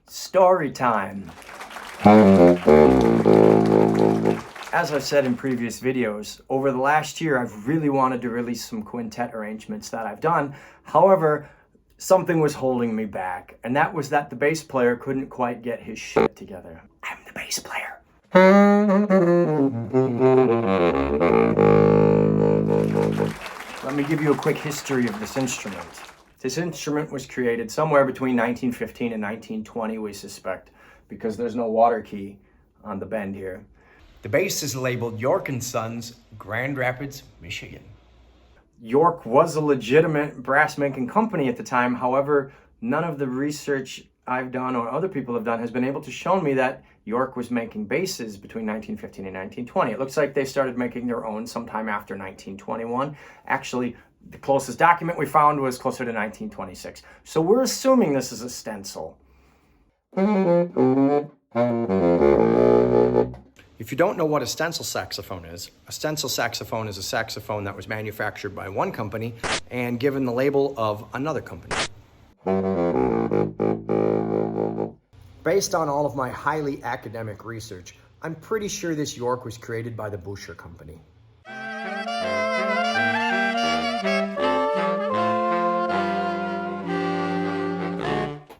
Story time. As I've said in previous videos, over the last year I've really wanted to release some quintet arrangements that I've done. However, something was holding me back, and that was that the bass player couldn't quite get his shit together. I'm the bass player. Let me give you a quick history of this instrument. This instrument was created somewhere between 1915 and 1920, we suspect, because there's no water key on the bend here. The bass is labeled York & Sons, Grand Rapids, Michigan. York was a legitimate brass making company at the time. However, none of the research I've done or other people have done has been able to show me that York was making basses between 1915 and 1920. It looks like they started making their own sometime after 1921. Actually, the closest document we found was closer to 1926. So we're assuming this is a stencil. If you don't know what a stencil saxophone is a saxophone is a saxophone that was manufactured by one company and given the label of another company. Based on all of my highly academic research, I'm pretty sure this York was created by the Buescher Company.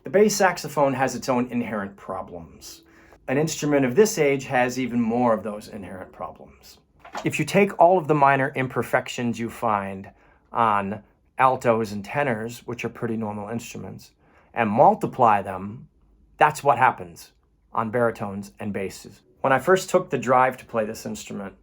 The bass saxophone has its own inherent problems. An instrument of this age has even more of those inherent problems. If you take all of the minor imperfections you find on altos and tenors, which are pretty normal instruments, and multiply them, that's what happens on baritones and basses. When I first took the drive to play this instrument,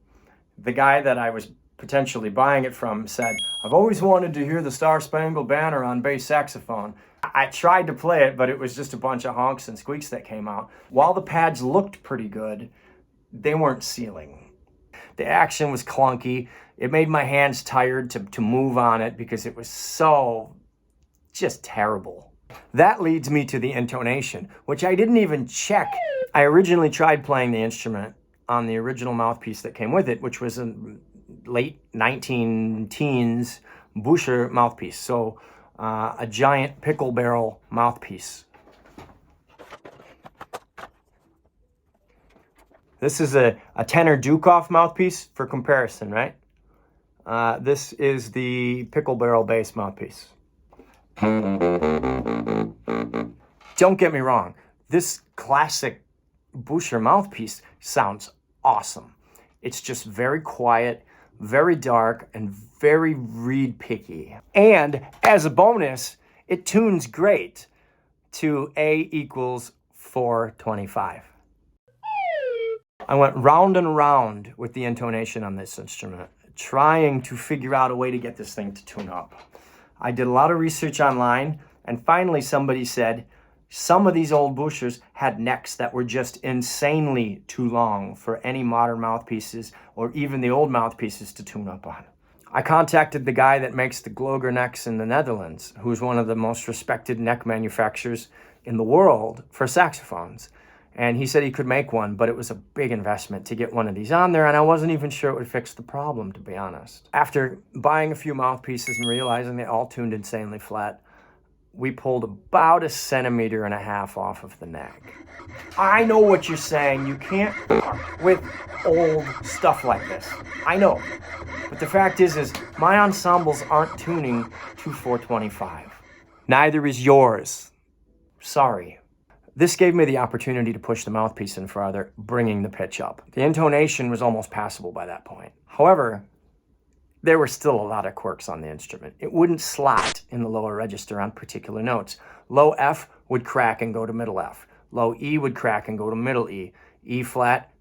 the guy that I was potentially buying it from said, "I've always wanted to hear the Star-Spangled Banner on bass saxophone." I tried to play it, but it was just a bunch of honks and squeaks that came out. While the pads looked pretty good, they weren't sealing. The action was clunky. It made my hands tired to move on it because it was so just terrible. That leads me to the intonation, which I didn't even check. I originally tried playing the instrument on the original mouthpiece that came with it, which was a late 19-teens Buescher mouthpiece. So a giant pickle barrel mouthpiece. This is a tenor Dukoff mouthpiece for comparison, right? This is the pickle barrel bass mouthpiece. Don't get me wrong, this classic Buescher mouthpiece sounds awesome. It's just very quiet, very dark, and very reed picky. And as a bonus, it tunes great to A equals 425. I went round and round with the intonation on this instrument, trying to figure out a way to get this thing to tune up. I did a lot of research online, and finally somebody said some of these old Bueschers had necks that were just insanely too long for any modern mouthpieces or even the old mouthpieces to tune up on. I contacted the guy that makes the Gloger necks in the Netherlands, who's one of the most respected neck manufacturers in the world for saxophones. And he said he could make one, but it was a big investment to get one of these on there, and I wasn't even sure it would fix the problem, to be honest. After buying a few mouthpieces and realizing they all tuned insanely flat, we pulled about 1.5 centimeters off of the neck. I know what you're saying. You can't fuck with old stuff like this. I know. But the fact is my ensembles aren't tuning to 425. Neither is yours. Sorry. This gave me the opportunity to push the mouthpiece in farther, bringing the pitch up. The intonation was almost passable by that point. However, there were still a lot of quirks on the instrument. It wouldn't slot in the lower register on particular notes. Low F would crack and go to middle F. Low E would crack and go to middle E. E flat,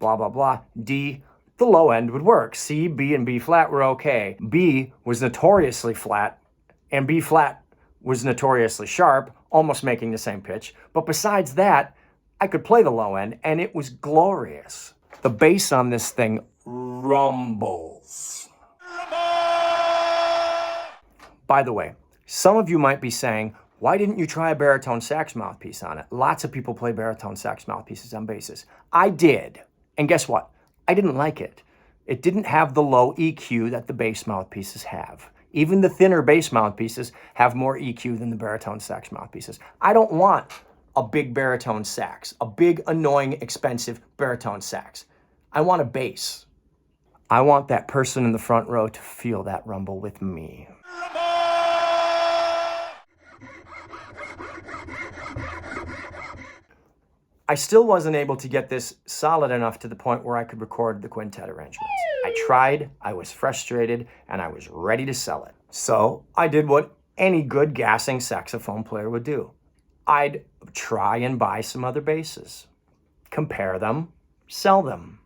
blah, blah, blah. D, the low end would work. C, B, and B flat were okay. B was notoriously flat, and B flat was notoriously sharp, almost making the same pitch. But besides that, I could play the low end, and it was glorious. The bass on this thing rumbles. By the way, some of you might be saying, why didn't you try a baritone sax mouthpiece on it? Lots of people play baritone sax mouthpieces on basses. I did. And guess what? I didn't like it. It didn't have the low EQ that the bass mouthpieces have. Even the thinner bass mouthpieces have more EQ than the baritone sax mouthpieces. I don't want a a big baritone sax, a big, annoying, expensive baritone sax. I want a bass. I want that person in the front row to feel that rumble with me. I still wasn't able to get this solid enough to the point where I could record the quintet arrangements. I tried, I was frustrated, and I was ready to sell it. So I did what any good gassing saxophone player would do. I'd try and buy some other basses, compare them, sell them.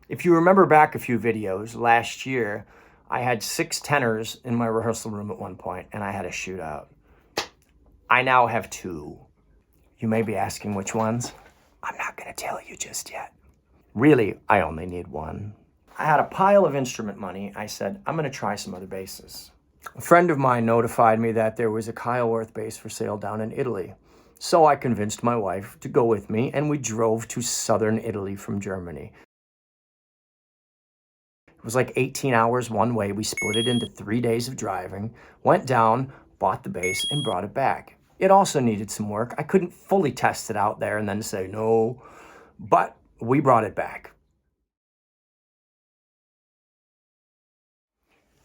If you remember back a few videos, last year, I had 6 tenors in my rehearsal room at one point, and I had a shootout. I now have 2. You may be asking which ones. I'm not gonna tell you just yet. Really, I only need 1. I had a pile of instrument money. I said, I'm gonna try some other basses. A friend of mine notified me that there was a Kyleworth bass for sale down in Italy. So I convinced my wife to go with me, and we drove to southern Italy from Germany. It was like 18 hours one way. We split it into 3 days of driving, went down, bought the bass, and brought it back. It also needed some work. I couldn't fully test it out there and then say no, but we brought it back.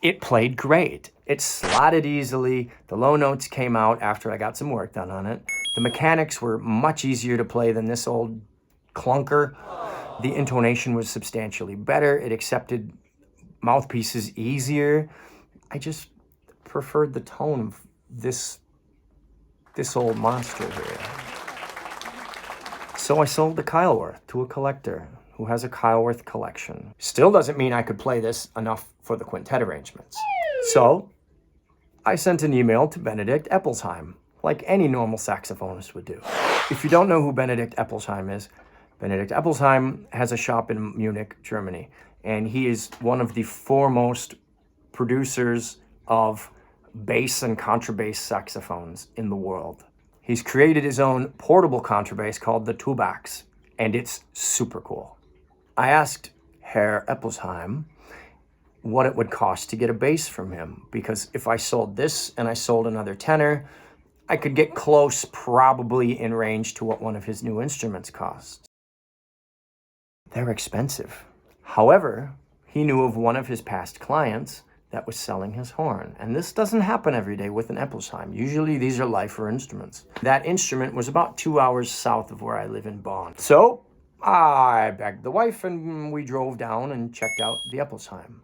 It played great. It slotted easily. The low notes came out after I got some work done on it. The mechanics were much easier to play than this old clunker. The intonation was substantially better. It accepted mouthpieces easier. I just preferred the tone of this old monster here. So I sold the Kyleworth to a collector who has a Kyleworth collection. Still doesn't mean I could play this enough for the quintet arrangements. So I sent an email to Benedict Eppelsheim, like any normal saxophonist would do. If you don't know who Benedict Eppelsheim is, Benedict Eppelsheim has a shop in Munich, Germany, and he is one of the foremost producers of bass and contrabass saxophones in the world. He's created his own portable contrabass called the Tubax, and it's super cool. I asked Herr Eppelsheim what it would cost to get a bass from him, because if I sold this and I sold another tenor, I could get close, probably in range to what one of his new instruments costs. They're expensive. However, he knew of one of his past clients that was selling his horn. And this doesn't happen every day with an Eppelsheim. Usually these are lifer instruments. That instrument was about 2 hours south of where I live in Bonn. So I begged the wife and we drove down and checked out the Eppelsheim.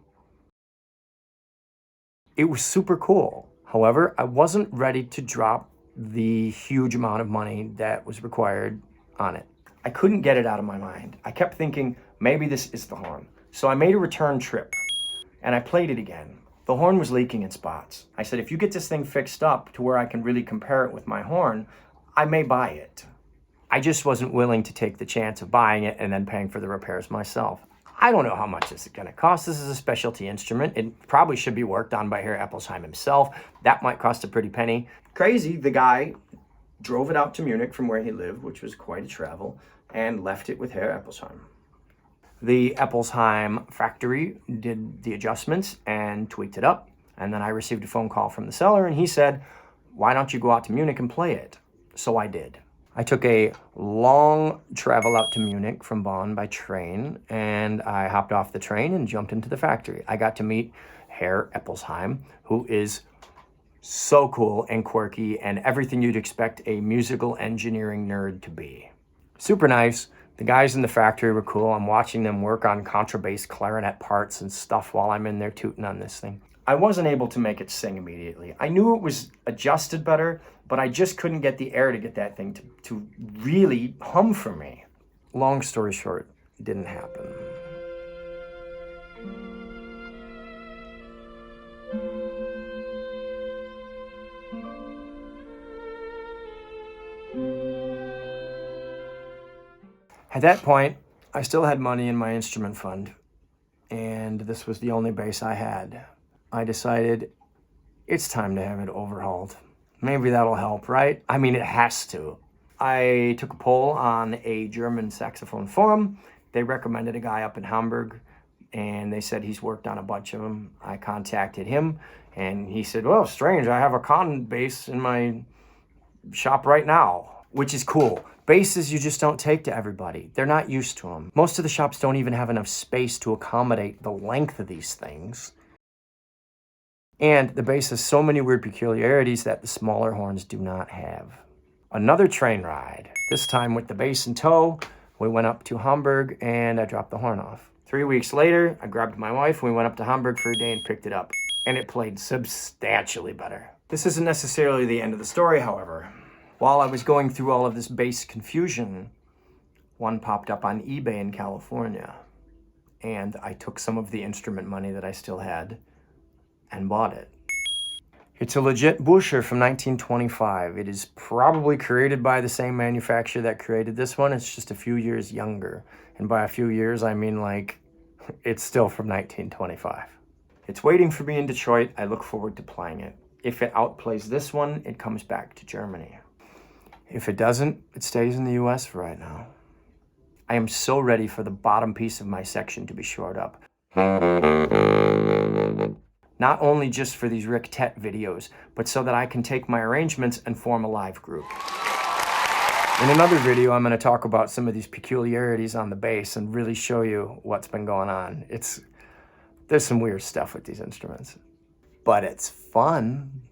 It was super cool. However, I wasn't ready to drop the huge amount of money that was required on it. I couldn't get it out of my mind. I kept thinking, maybe this is the horn. So I made a return trip and I played it again. The horn was leaking in spots. I said, if you get this thing fixed up to where I can really compare it with my horn, I may buy it. I just wasn't willing to take the chance of buying it and then paying for the repairs myself. I don't know how much this is gonna cost. This is a specialty instrument. It probably should be worked on by Herr Eppelsheim himself. That might cost a pretty penny. Crazy, the guy drove it out to Munich from where he lived, which was quite a travel, and left it with Herr Eppelsheim. The Eppelsheim factory did the adjustments and tweaked it up. And then I received a phone call from the seller and he said, why don't you go out to Munich and play it? So I did. I took a long travel out to Munich from Bonn by train, and I hopped off the train and jumped into the factory. I got to meet Herr Eppelsheim, who is so cool and quirky and everything you'd expect a musical engineering nerd to be. Super nice. The guys in the factory were cool. I'm watching them work on contrabass clarinet parts and stuff while I'm in there tooting on this thing. I wasn't able to make it sing immediately. I knew it was adjusted better, but I just couldn't get the air to get that thing to really hum for me. Long story short, it didn't happen. At that point, I still had money in my instrument fund, and this was the only bass I had. I decided it's time to have it overhauled. Maybe that'll help, right? I mean, it has to. I took a poll on a German saxophone forum. They recommended a guy up in Hamburg, and they said he's worked on a bunch of them. I contacted him, and he said, well, strange, I have a con bass in my shop right now. which is cool. Basses you just don't take to everybody. They're not used to them. Most of the shops don't even have enough space to accommodate the length of these things. And the bass has so many weird peculiarities that the smaller horns do not have. Another train ride, this time with the bass in tow. We went up to Hamburg and I dropped the horn off. 3 weeks later, I grabbed my wife, we went up to Hamburg for a day and picked it up. And it played substantially better. This isn't necessarily the end of the story, however. While I was going through all of this bass confusion, one popped up on eBay in California. And I took some of the instrument money that I still had and bought it. It's a legit Buscher from 1925. It is probably created by the same manufacturer that created this one. It's just a few years younger. And by a few years, I mean like, it's still from 1925. It's waiting for me in Detroit. I look forward to playing it. If it outplays this one, it comes back to Germany. If it doesn't, it stays in the US for right now. I am so ready for the bottom piece of my section to be shored up. Not only just for these quintet videos, but so that I can take my arrangements and form a live group. In another video, I'm going to talk about some of these peculiarities on the bass and really show you what's been going on. There's some weird stuff with these instruments, but it's fun.